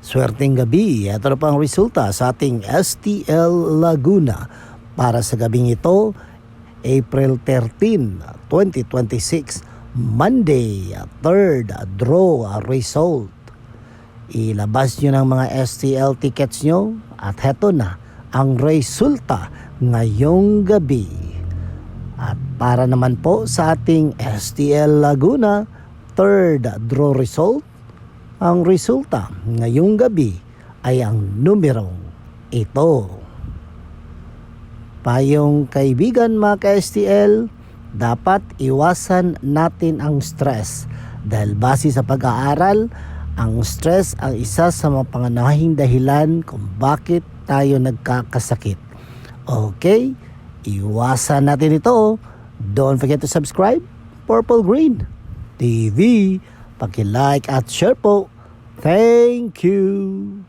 Swerteng gabi, ito na po ang resulta sa ating STL Laguna para sa gabing ito, April 13, 2026, Monday, third draw result. Ilabas nyo ng mga STL tickets nyo at heto na ang resulta ngayong gabi. At para naman po sa ating STL Laguna, third draw result, ang resulta ngayong gabi ay ang numerong ito. Payong kaibigan mga ka-STL, dapat iwasan natin ang stress dahil base sa pag-aaral, ang stress ang isa sa mga pangunahing dahilan kung bakit tayo nagkakasakit. Okay, iwasan natin ito. Don't forget to subscribe, Purple Green TV. Paki-like at share po. Thank you.